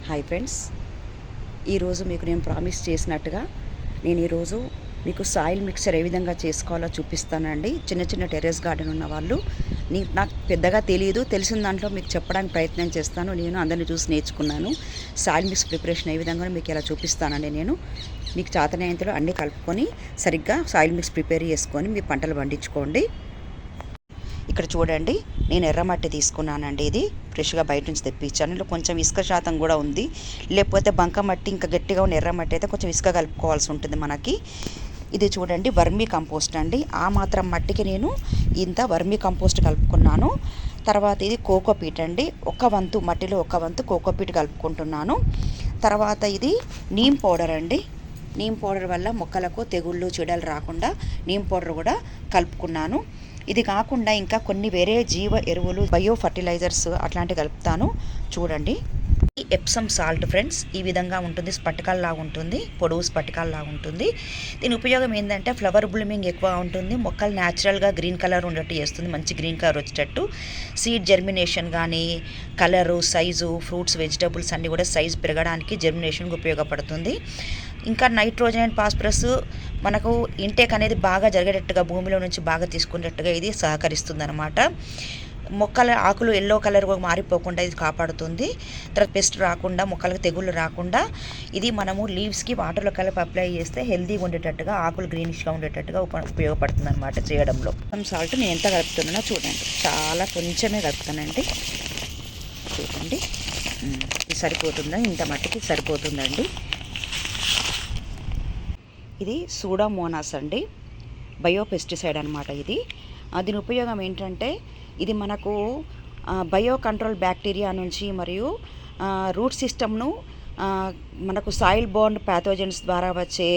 Hi friends, ఈరోజు మీకు నేను ప్రామిస్ చేసినట్టుగా నేను ఈరోజు మీకు సాయిల్ మిక్చర్ ఏ విధంగా చేసుకోవాలో చూపిస్తానండి. చిన్న చిన్న టెర్రస్ గార్డెన్ ఉన్న వాళ్ళు నాకు పెద్దగా తెలియదు, తెలిసిన దాంట్లో మీకు చెప్పడానికి ప్రయత్నం చేస్తాను. నేను అందరిని చూసి నేర్చుకున్నాను. సాయిల్ మిక్స్ ప్రిపరేషన్ ఏ విధంగా మీకు ఇలా చూపిస్తానండి. నేను మీకు చేతనైనంతలో అన్నీ కలుపుకొని సరిగ్గా సాయిల్ మిక్స్ ప్రిపేర్ చేసుకొని మీ పంటలు పండించుకోండి. ఇక్కడ చూడండి, నేను ఎర్రమట్టి తీసుకున్నానండి. ఇది ఫ్రెష్గా బయట నుంచి తెప్పించాను. ఇందులో కొంచెం ఇసుక శాతం కూడా ఉంది. లేకపోతే బంకమట్టి ఇంకా గట్టిగా ఉన్న ఎర్రమట్టి అయితే కొంచెం ఇసుక కలుపుకోవాల్సి ఉంటుంది మనకి. ఇది చూడండి, వర్మీ కంపోస్ట్ అండి. ఆ మాత్రం మట్టికి నేను ఇంత వర్మీ కంపోస్ట్ కలుపుకున్నాను. తర్వాత ఇది కోకోపీట్ అండి. మట్టిలో ఒక వంతు కోకోపీట్ కలుపుకుంటున్నాను. తర్వాత ఇది నీమ్ పౌడర్ అండి. నీమ్ పౌడర్ వల్ల మొక్కలకు తెగుళ్ళు చీడలు రాకుండా నీమ్ పౌడర్ కూడా కలుపుకున్నాను. ఇది కాకుండా ఇంకా కొన్ని వేరే జీవ ఎరువులు, బయో ఫర్టిలైజర్స్ అట్లాంటివి కలుపుతాను. చూడండి, ఈ ఎప్సమ్ సాల్ట్ ఫ్రెండ్స్ ఈ విధంగా ఉంటుంది. స్పటికాల్లాగా ఉంటుంది, పొడవు స్పటికాల్లాగా ఉంటుంది. దీని ఉపయోగం ఏంటంటే ఫ్లవర్ బ్లూమింగ్ ఎక్కువ ఉంటుంది. మొక్కలు న్యాచురల్గా గ్రీన్ కలర్ ఉండేట్టు చేస్తుంది, మంచి గ్రీన్ కలర్ వచ్చేటట్టు. సీడ్ జర్మినేషన్ కానీ, కలరు, సైజు, ఫ్రూట్స్, వెజిటబుల్స్ అన్నీ కూడా సైజు పెరగడానికి జర్మినేషన్కి ఉపయోగపడుతుంది. ఇంకా నైట్రోజన్ అండ్ ఫాస్ఫరస్ మనకు ఇంటేక్ అనేది బాగా జరిగేటట్టుగా, భూమిలో నుంచి బాగా తీసుకునేట్టుగా ఇది సహకరిస్తుంది అన్నమాట. మొక్కల ఆకులు ఎల్లో కలర్ మారిపోకుండా ఇది కాపాడుతుంది. తర్వాత పెస్ట్ రాకుండా, మొక్కలకు తెగుళ్ళు రాకుండా ఇది మనము లీవ్స్కి వాటర్లో కలిపి అప్లై చేస్తే హెల్తీగా ఉండేటట్టుగా, ఆకులు గ్రీనిష్గా ఉండేటట్టుగా ఉపయోగపడుతుంది అనమాట చేయడంలో. సాల్ట్ నేను ఎంత కలుపుతున్నానో చూడండి, చాలా కొంచెమే కలుపుతానండి. చూడండి, ఇది సరిపోతుందా? ఇంత మట్టికి సరిపోతుందండి. ఇది సూడోమోనాస్ అండి, బయోపెస్టిసైడ్ అనమాట. ఇది దీని ఉపయోగం ఏంటంటే ఇది మనకు బయో కంట్రోల్ బ్యాక్టీరియా నుంచి మరియు రూట్ సిస్టమ్ను, మనకు సాయిల్ బోర్న్ ప్యాథోజన్స్ ద్వారా వచ్చే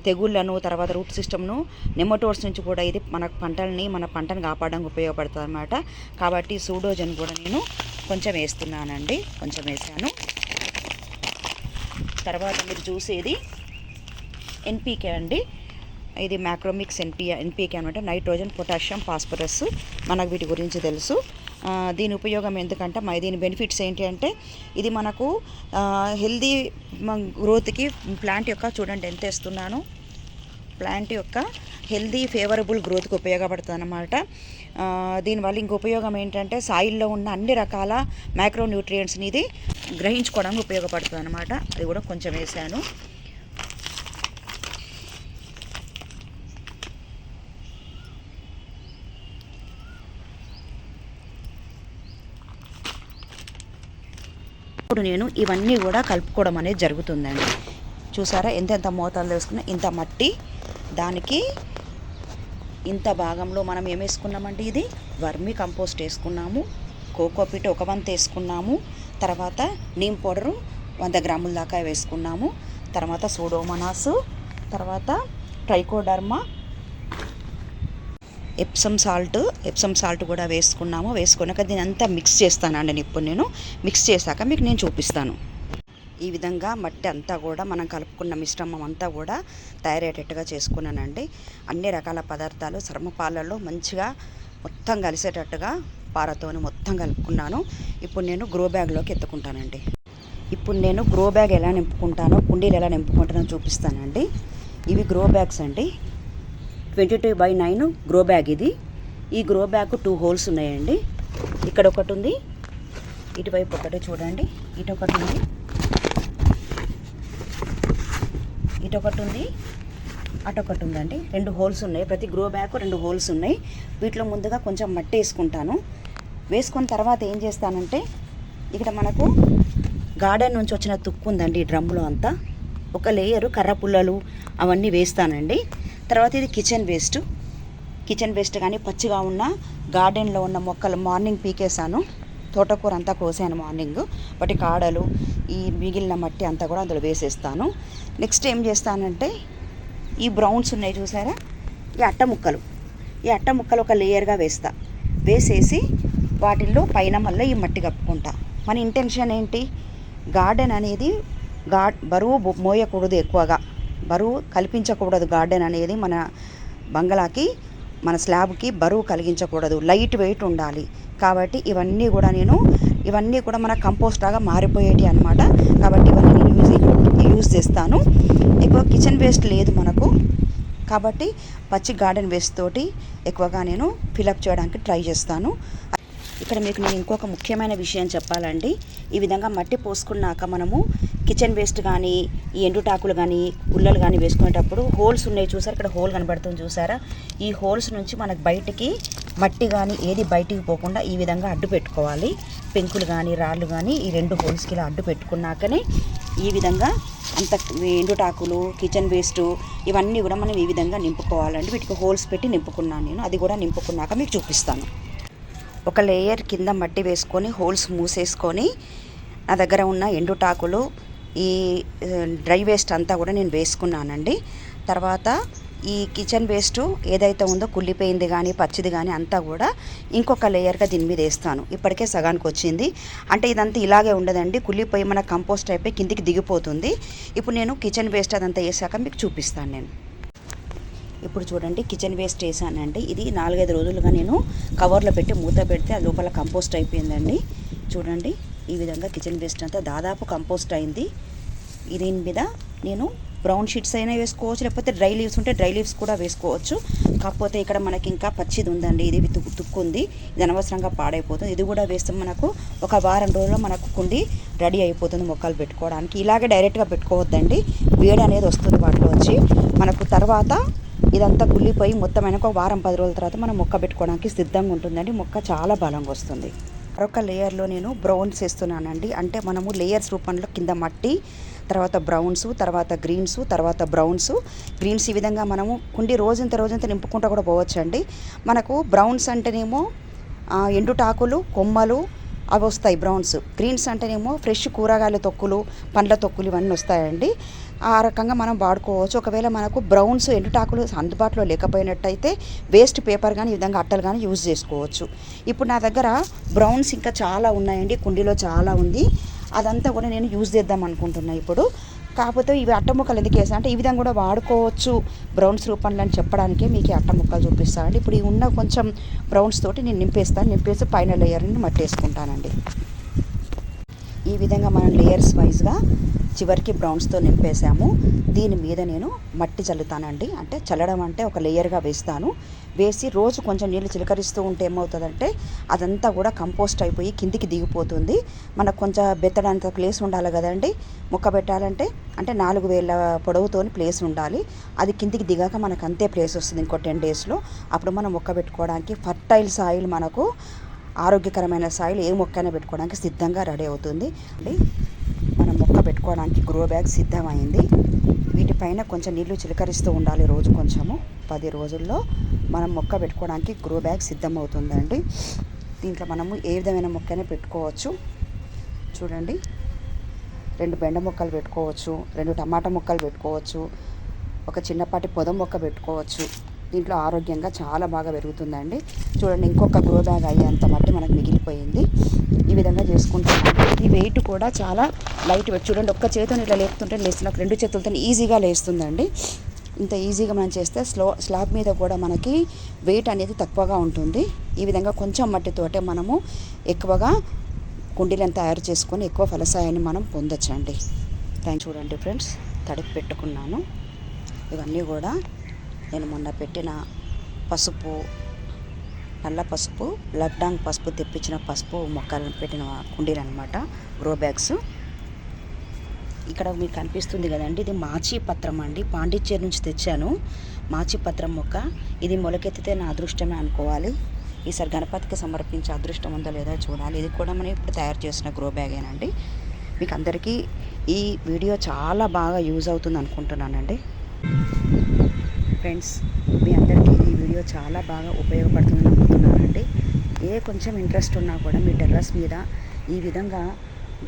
తెగుళ్లను, తర్వాత రూట్ సిస్టమ్ను, నెమటోడ్స్ నుంచి కూడా ఇది మన పంటను కాపాడడానికి ఉపయోగపడుతుంది అన్నమాట. కాబట్టి సూడోజన్ కూడా నేను కొంచెం వేస్తున్నానండి, కొంచెం వేసాను. తర్వాత మీరు చూసేది ఎన్పీకే అండి. ఇది మ్యాక్రోమిక్స్ ఎన్పీకే అనమాట. నైట్రోజన్, పొటాషియం, ఫాస్ఫరస్, మనకు వీటి గురించి తెలుసు. దీని ఉపయోగం ఎందుకంటే దీని బెనిఫిట్స్ ఏంటి అంటే ఇది మనకు హెల్దీ గ్రోత్కి ప్లాంట్ యొక్క, చూడండి ఎంత వేస్తున్నాను, ప్లాంట్ యొక్క హెల్దీ ఫేవరబుల్ గ్రోత్కి ఉపయోగపడుతుంది అన్నమాట. దీనివల్ల ఇంకో ఉపయోగం ఏంటంటే సాయిల్లో ఉన్న అన్ని రకాల మైక్రో న్యూట్రియంట్స్ని ఇది గ్రహించుకోవడానికి ఉపయోగపడుతుంది అన్నమాట. అది కూడా కొంచెం వేసాను. ఇప్పుడు నేను ఇవన్నీ కూడా కలుపుకోవడం అనేది జరుగుతుందండి. చూసారా ఎంత మోతాదు వేసుకున్నా. ఇంత మట్టి, దానికి ఇంత భాగంలో మనం ఏం వేసుకున్నామంటే ఇది వర్మీ కంపోస్ట్ వేసుకున్నాము, కోకోపీట్ 1 వంతు వేసుకున్నాము, తర్వాత నీమ్ పౌడరు 100 గ్రాముల దాకా వేసుకున్నాము, తర్వాత సూడోమోనాస్, తర్వాత ట్రైకోడర్మా, ఎప్సమ్ సాల్ట్ కూడా వేసుకున్నాము. వేసుకున్నాక దీని అంతా మిక్స్ చేస్తానండి. ఇప్పుడు నేను మిక్స్ చేశాక మీకు నేను చూపిస్తాను. ఈ విధంగా మట్టి అంతా కూడా మనం కలుపుకున్న మిశ్రమం అంతా కూడా తయారయ్యేటట్టుగా చేసుకున్నానండి. అన్ని రకాల పదార్థాలు సర్మపాలలో మంచిగా మొత్తం కలిసేటట్టుగా పారతోని మొత్తం కలుపుకున్నాను. ఇప్పుడు నేను గ్రో బ్యాగ్లోకి ఎత్తుకుంటానండి. ఇప్పుడు నేను గ్రో బ్యాగ్ ఎలా నింపుకుంటానో, కుండీలు ఎలా నింపుకుంటానో చూపిస్తానండి. ఇవి గ్రో బ్యాగ్స్ అండి. 22x9 గ్రో బ్యాగ్ ఇది. ఈ గ్రో బ్యాగ్ 2 హోల్స్ ఉన్నాయండి. ఇక్కడ ఒకటి ఉంది, ఇటువైపు ఒకటి చూడండి, ఇటొకటి ఉంది, ఇటొకటి ఉంది, అటొకటి ఉందండి. 2 హోల్స్ ఉన్నాయి. ప్రతి గ్రో బ్యాగ్ 2 హోల్స్ ఉన్నాయి. వీటిలో ముందుగా కొంచెం మట్టి వేసుకుంటాను. వేసుకున్న తర్వాత ఏం చేస్తానంటే ఇక్కడ మనకు గార్డెన్ నుంచి వచ్చిన తుక్కు ఉందండి ఈ డ్రమ్లో అంతా. ఒక లేయరు కర్ర పుల్లలు అవన్నీ వేస్తానండి. తర్వాత ఇది కిచెన్ వేస్ట్ కానీ పచ్చిగా ఉన్న గార్డెన్లో ఉన్న మొక్కలు మార్నింగ్ పీకేసాను. తోటకూర అంతా కోసాను మార్నింగ్. వాటి కాడలు, ఈ మిగిలిన మట్టి అంతా కూడా అందులో వేసేస్తాను. నెక్స్ట్ ఏం చేస్తానంటే ఈ బ్రౌన్స్ ఉన్నాయి చూసారా, ఈ అట్ట ముక్కలు ఒక లేయర్గా వేసేసి వాటిల్లో పైన మళ్ళీ ఈ మట్టి కప్పుకుంటా. మన ఇంటెన్షన్ ఏంటి, గార్డెన్ అనేది బరువు మోయకూడదు, ఎక్కువగా బరువు కల్పించకూడదు. గార్డెన్ అనేది మన బంగ్లాకి మన స్లాబ్కి బరువు కలిగించకూడదు, లైట్ వెయిట్ ఉండాలి. కాబట్టి ఇవన్నీ కూడా మన కంపోస్ట్ లాగా మారిపోయేటి అనమాట. కాబట్టి ఇవన్నీ నేను యూజ్ చేస్తాను. ఎక్కువ కిచెన్ వేస్ట్ లేదు మనకు, కాబట్టి పచ్చి గార్డెన్ వేస్ట్ తోటి ఎక్కువగా నేను ఫిలప్ చేయడానికి ట్రై చేస్తాను. ఇక్కడ మీకు నేను ఇంకొక ముఖ్యమైన విషయం చెప్పాలండి. ఈ విధంగా మట్టి పోసుకున్నాక మనము కిచెన్ వేస్ట్ కానీ ఈ ఎండుటాకులు కానీ పుల్లలు కానీ వేసుకునేటప్పుడు హోల్స్ ఉన్నాయి చూసారా, ఇక్కడ హోల్ కనబడుతుంది చూసారా, ఈ హోల్స్ నుంచి మనకు బయటికి మట్టి కానీ ఏది బయటికి పోకుండా ఈ విధంగా అడ్డు పెట్టుకోవాలి. పెంకులు కానీ రాళ్ళు కానీ ఈ 2 హోల్స్కి ఇలా అడ్డు పెట్టుకున్నాకనే ఈ విధంగా అంత ఎండుటాకులు కిచెన్ వేస్ట్ ఇవన్నీ కూడా మనం ఈ విధంగా నింపుకోవాలండి. వీటికి హోల్స్ పెట్టి నింపుకున్నాను నేను. అది కూడా నింపుకున్నాక మీకు చూపిస్తాను. ఒక లేయర్ కింద మట్టి వేసుకొని హోల్స్ మూసేసుకొని నా దగ్గర ఉన్న ఎండుటాకులు ఈ డ్రై వేస్ట్ అంతా కూడా నేను వేసుకున్నానండి. తర్వాత ఈ కిచెన్ వేస్ట్ ఏదైతే ఉందో కుళ్ళిపోయింది కానీ పచ్చిది కానీ అంతా కూడా ఇంకొక లేయర్గా దీని మీద వేస్తాను. ఇప్పటికే సగానికి వచ్చింది. అంటే ఇదంతా ఇలాగే ఉండదండి, కుళ్ళిపోయి మన కంపోస్ట్ అయిపోయి కిందికి దిగిపోతుంది. ఇప్పుడు నేను కిచెన్ వేస్ట్ అదంతా వేసాక మీకు చూపిస్తాను నేను. ఇప్పుడు చూడండి కిచెన్ వేస్ట్ వేసానండి. ఇది 4-5 రోజులుగా నేను కవర్లో పెట్టి మూత పెడితే అది లోపల కంపోస్ట్ అయిపోయిందండి. చూడండి ఈ విధంగా కిచెన్ వేస్ట్ అంతా దాదాపు కంపోస్ట్ అయింది. దీని మీద నేను బ్రౌన్ షీట్స్ అయినా వేసుకోవచ్చు, లేకపోతే డ్రై లీవ్స్ ఉంటే డ్రై లీవ్స్ కూడా వేసుకోవచ్చు. కాకపోతే ఇక్కడ మనకి ఇంకా పచ్చిది ఉందండి, ఇది తుక్కుంది, ఇది అనవసరంగా పాడైపోతుంది. ఇది కూడా వేస్తే మనకు ఒక వారం రోజుల్లో మనకు కుండి రెడీ అయిపోతుంది మొక్కలు పెట్టుకోవడానికి. ఇలాగే డైరెక్ట్గా పెట్టుకోవద్దండి, వేడి అనేది వస్తుంది వాటిలో వచ్చి. మనకు తర్వాత ఇదంతా కుళ్ళిపోయి మొత్తం అయినాక ఒక వారం 10 రోజుల తర్వాత మనం మొక్క పెట్టుకోవడానికి సిద్ధంగా ఉంటుందండి. మొక్క చాలా బలంగా వస్తుంది. మరొక లేయర్లో నేను బ్రౌన్స్ వేస్తున్నానండి. అంటే మనము లేయర్స్ రూపంలో కింద మట్టి, తర్వాత బ్రౌన్స్, తర్వాత గ్రీన్స్, తర్వాత గ్రీన్స్ ఈ విధంగా మనము కుండి రోజంతా నింపుకుంటూ కూడా పోవచ్చు అండి. మనకు బ్రౌన్స్ అంటేనేమో ఎండుటాకులు కొమ్మలు అవి వస్తాయి బ్రౌన్స్. గ్రీన్స్ అంటేనేమో ఫ్రెష్ కూరగాయల తొక్కులు పండ్ల తొక్కులు ఇవన్నీ వస్తాయండి. ఆ రకంగా మనం వాడుకోవచ్చు. ఒకవేళ మనకు బ్రౌన్స్ ఎండుటాకులు అందుబాటులో లేకపోయినట్టయితే వేస్ట్ పేపర్ కానీ ఈ విధంగా అట్టలు కానీ యూజ్ చేసుకోవచ్చు. ఇప్పుడు నా దగ్గర బ్రౌన్స్ ఇంకా చాలా ఉన్నాయండి, కుండీలో చాలా ఉంది. అదంతా కూడా నేను యూజ్ చేద్దాం అనుకుంటున్నాను ఇప్పుడు. కాకపోతే ఇవి అట్ట ముక్కలు ఎందుకు వేసా అంటే ఈ విధంగా కూడా వాడుకోవచ్చు బ్రౌన్స్ రూపంలో అని చెప్పడానికే మీకు అట్ట ముక్కలు చూపిస్తానండి. ఇప్పుడు ఈ ఉన్న కొంచెం బ్రౌన్స్ తోటి నేను నింపేసి పైన లేయర్ని మట్టేసుకుంటానండి. ఈ విధంగా మనం లేయర్స్ వైజ్గా చివరికి బ్రౌన్స్తో నింపేసాము. దీని మీద నేను మట్టి చల్లుతానండి. అంటే చల్లడం అంటే ఒక లేయర్గా వేసి రోజు కొంచెం నీళ్ళు చిలకరిస్తూ ఉంటే ఏమవుతుందంటే అదంతా కూడా కంపోస్ట్ అయిపోయి కిందికి దిగిపోతుంది. మనకు కొంచెం బెత్తడంత ప్లేస్ ఉండాలి కదండి మొక్క పెట్టాలంటే. అంటే 4 వేల పొడవుతోని ప్లేస్ ఉండాలి. అది కిందికి దిగాక మనకు అంతే ప్లేస్ వస్తుంది ఇంకో 10 డేస్లో. అప్పుడు మనం మొక్క పెట్టుకోవడానికి ఫర్టైల్ సాయిల్, మనకు ఆరోగ్యకరమైన సాయిల్ ఏ మొక్కైనా పెట్టుకోవడానికి సిద్ధంగా రెడీ అవుతుంది. మనం మొక్క పెట్టుకోవడానికి గ్రో బ్యాగ్ సిద్ధమైంది. వీటిపైన కొంచెం నీళ్లు చిలకరిస్తూ ఉండాలి రోజు కొంచెము. 10 రోజుల్లో మనం మొక్క పెట్టుకోవడానికి గ్రో బ్యాగ్ సిద్ధమవుతుందండి. దీంట్లో మనము ఏ విధమైన మొక్కైనా పెట్టుకోవచ్చు. చూడండి 2 బెండ మొక్కలు పెట్టుకోవచ్చు, 2 టమాటా మొక్కలు పెట్టుకోవచ్చు, ఒక చిన్నపాటి పొదం మొక్క పెట్టుకోవచ్చు. దీంట్లో ఆరోగ్యంగా చాలా బాగా పెరుగుతుందండి. చూడండి ఇంకొక గ్రో బ్యాగ్ అయ్యేంత మట్టి మనకు మిగిలిపోయింది. ఈ విధంగా చేసుకుంటున్నాం. ఈ వెయిట్ కూడా చాలా లైట్ వెయిట్. చూడండి ఒక్క చేతితో ఇట్లా లేపుతుంటే లేస్తుంది, 2 చేతులతో ఈజీగా లేస్తుందండి. ఇంత ఈజీగా మనం చేస్తే స్లాబ్ మీద కూడా మనకి వెయిట్ అనేది తక్కువగా ఉంటుంది. ఈ విధంగా కొంచెం మట్టితోటే మనము ఎక్కువగా కుండీలను తయారు చేసుకొని ఎక్కువ ఫలసాయాన్ని మనం పొందొచ్చండి. చూడండి ఫ్రెండ్స్, తడిపి పెట్టుకున్నాను. ఇవన్నీ కూడా నేను మొన్న పెట్టిన పసుపు, నల్ల పసుపు, లబ్డాంగ్ పసుపు తెప్పించిన పసుపు మొక్కలను పెట్టిన కుండీలు అనమాట, గ్రో బ్యాగ్స్. ఇక్కడ మీకు కనిపిస్తుంది కదండి, ఇది మాచిపత్రం అండి. పాండిచ్చేరి నుంచి తెచ్చాను మాచిపత్రం మొక్క. ఇది మొలకెత్తితే నా అదృష్టమే అనుకోవాలి. ఈసారి గణపతికి సమర్పించే అదృష్టం ఉందో లేదో చూడాలి. ఇది కూడా మనం ఇప్పుడు తయారు చేసిన గ్రో బ్యాగేనండి. మీకు అందరికీ ఈ వీడియో చాలా బాగా యూజ్ అవుతుంది అనుకుంటున్నానండి. ఫ్రెండ్స్, మీ అందరికీ ఈ వీడియో చాలా బాగా ఉపయోగపడుతుందని అనుకుంటున్నానండి. కొంచెం ఇంట్రెస్ట్ ఉన్నా కూడా మీ టెర్రస్ మీద ఈ విధంగా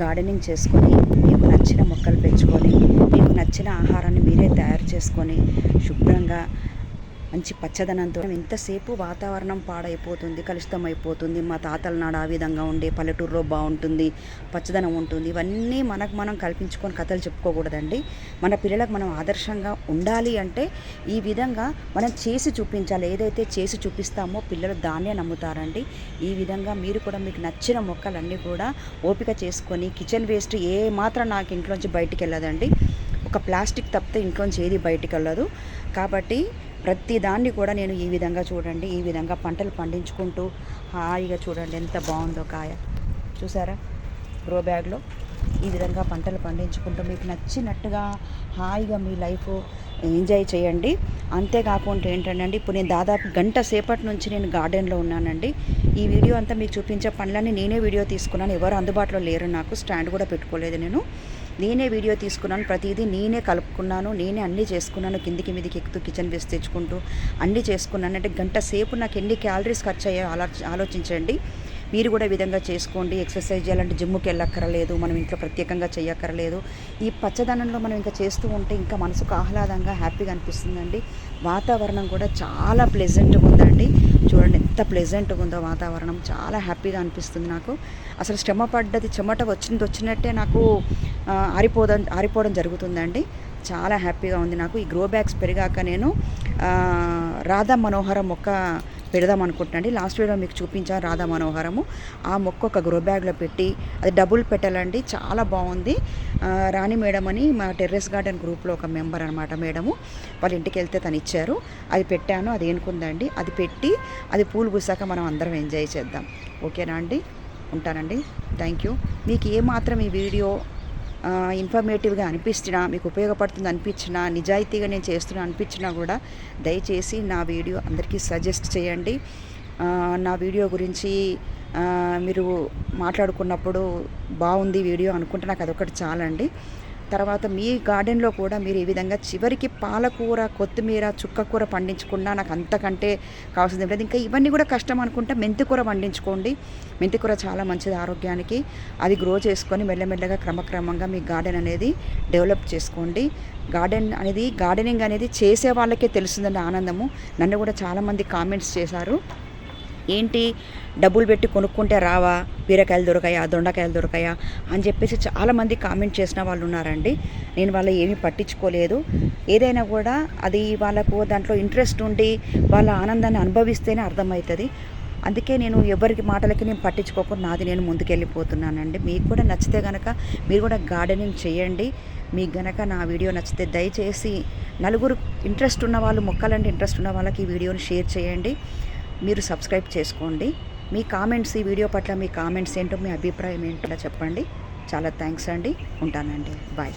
గార్డెనింగ్ చేసుకొని మీకు నచ్చిన మొక్కలు పెంచుకొని మీకు నచ్చిన ఆహారాన్ని మీరే తయారు చేసుకొని శుభ్రంగా మంచి పచ్చదనంతో ఎంతసేపు వాతావరణం పాడైపోతుంది, కలుషితం అయిపోతుంది. మా తాతల నాడు ఆ విధంగా ఉండే, పల్లెటూరులో బాగుంటుంది, పచ్చదనం ఉంటుంది. ఇవన్నీ మనకు మనం కల్పించుకొని కథలు చెప్పుకోకూడదండి. మన పిల్లలకు మనం ఆదర్శంగా ఉండాలి అంటే ఈ విధంగా మనం చేసి చూపించాలి. ఏదైతే చేసి చూపిస్తామో పిల్లలు దాన్నే నమ్ముతారండి. ఈ విధంగా మీరు కూడా మీకు నచ్చిన మొక్కలన్నీ కూడా ఓపిక చేసుకొని, కిచెన్ వేస్ట్ ఏ మాత్రం నాకు ఇంట్లోంచి బయటికి వెళ్ళదండి. ఒక ప్లాస్టిక్ తప్పితే ఇంట్లోంచి ఏది బయటికి వెళ్ళదు. కాబట్టి ప్రతి దాన్ని కూడా నేను ఈ విధంగా చూడండి, ఈ విధంగా పంటలు పండించుకుంటూ హాయిగా చూడండి ఎంత బాగుందో కాయ. చూసారా, గ్రో బ్యాగ్లో ఈ విధంగా పంటలు పండించుకుంటూ మీకు నచ్చినట్టుగా హాయిగా మీ లైఫ్ ఎంజాయ్ చేయండి. అంతేకాకుండా ఏంటంటే ఇప్పుడు నేను దాదాపు గంట సేపటి నుంచి నేను గార్డెన్లో ఉన్నానండి. ఈ వీడియో అంతా మీకు చూపించే పనులన్నీ నేనే వీడియో తీసుకున్నాను. ఎవరు అందుబాటులో లేరు, నాకు స్టాండ్ కూడా పెట్టుకోలేదు. నేనే వీడియో తీసుకున్నాను. ప్రతిదీ నేనే కలుపుకున్నాను, నేనే అన్నీ చేసుకున్నాను. కిందికి మీదికి ఎక్కుతూ కిచెన్ వేస్ట్ తెచ్చుకుంటూ అన్నీ చేసుకున్నాను. అంటే గంట సేపు నాకు ఎన్ని క్యాలరీస్ ఖర్చు అయ్యాయో ఆలోచించండి. మీరు కూడా ఈ విధంగా చేసుకోండి. ఎక్సర్సైజ్ చేయాలంటే జిమ్కి వెళ్ళక్కర్లేదు, మనం ఇంట్లో ప్రత్యేకంగా చేయక్కర్లేదు. ఈ పచ్చదనంలో మనం ఇంకా చేస్తూ ఉంటే ఇంకా మనసుకు ఆహ్లాదంగా హ్యాపీగా అనిపిస్తుందండి. వాతావరణం కూడా చాలా ప్లెజెంట్గా ఉందండి. చూడండి ఎంత ప్లెజెంట్గా ఉందో వాతావరణం, చాలా హ్యాపీగా అనిపిస్తుంది నాకు. అసలు శ్రమ పడ్డది, చెమట వచ్చినట్టే నాకు ఆరిపోవడం జరుగుతుందండి. చాలా హ్యాపీగా ఉంది నాకు. ఈ గ్రో బ్యాగ్స్ పెరిగాక నేను రాధా మనోహరం మొక్క పెడదాం అనుకుంటున్నాండి. లాస్ట్ వీడియో మీకు చూపించాను రాధా మనోహరము. ఆ మొక్క ఒక గ్రో బ్యాగ్లో పెట్టి, అది డబుల్ పెట్టాలండి, చాలా బాగుంది. రాణి మేడం అని మా టెర్రస్ గార్డెన్ గ్రూప్లో ఒక మెంబర్ అనమాట మేడము, వాళ్ళ ఇంటికి వెళ్తే తను ఇచ్చారు. అది పెట్టాను, అది ఏనుకుందండి. అది పెట్టి అది పూలు పూసాక మనం అందరం ఎంజాయ్ చేద్దాం. ఓకేనా అండి? ఉంటానండి. Thank you. మీకు ఏమాత్రం ఈ వీడియో ఇన్ఫర్మేటివ్గా అనిపించినా, మీకు ఉపయోగపడుతుంది అనిపించినా, నిజాయితీగా నేను చేస్తున్నా అనిపించినా కూడా దయచేసి నా వీడియో అందరికీ సజెస్ట్ చేయండి. నా వీడియో గురించి మీరు మాట్లాడుకున్నప్పుడు బాగుంది వీడియో అనుకుంటే నాకు అదొకటి చాలండి. తర్వాత మీ గార్డెన్లో కూడా మీరు ఈ విధంగా చివరికి పాలకూర, కొత్తిమీర, చుక్కకూర పండించుకున్నా నాకు అంతకంటే కావాల్సింది లేదు. ఇంకా ఇవన్నీ కూడా కష్టం అనుకుంటే మెంతికూర పండించుకోండి. మెంతికూర చాలా మంచిది ఆరోగ్యానికి. అది గ్రో చేసుకొని మెల్లమెల్లగా క్రమక్రమంగా మీ గార్డెన్ అనేది డెవలప్ చేసుకోండి. గార్డెనింగ్ అనేది చేసే వాళ్ళకే తెలుస్తుందండి ఆనందము. నన్ను కూడా చాలామంది కామెంట్స్ చేశారు, ఏంటి డబ్బులు పెట్టి కొనుక్కుంటే రావా, బీరకాయలు దొరకాయా, దొండకాయలు దొరకాయా అని చెప్పేసి చాలామంది కామెంట్ చేసిన వాళ్ళు ఉన్నారండి. నేను వాళ్ళ ఏమీ పట్టించుకోలేదు. ఏదైనా కూడా అది వాళ్ళకు దాంట్లో ఇంట్రెస్ట్ ఉండి వాళ్ళ ఆనందాన్ని అనుభవిస్తేనే అర్థమవుతుంది. అందుకే నేను ఎవరికి మాటలకి నేను పట్టించుకోకుండా నాది నేను ముందుకెళ్ళిపోతున్నానండి. మీకు కూడా నచ్చితే కనుక మీరు కూడా గార్డెనింగ్ చేయండి. మీకు గనక నా వీడియో నచ్చితే దయచేసి నలుగురు ఇంట్రెస్ట్ ఉన్న వాళ్ళు, మొక్కలంటే ఇంట్రెస్ట్ ఉన్న వాళ్ళకి ఈ వీడియోని షేర్ చేయండి. మీరు సబ్స్క్రైబ్ చేసుకోండి. మీ కామెంట్స్, ఈ వీడియో పట్ల మీ కామెంట్స్ ఏంటో, మీ అభిప్రాయం ఏంటో చెప్పండి. చాలా థ్యాంక్స్ అండి. ఉంటానండి. బాయ్.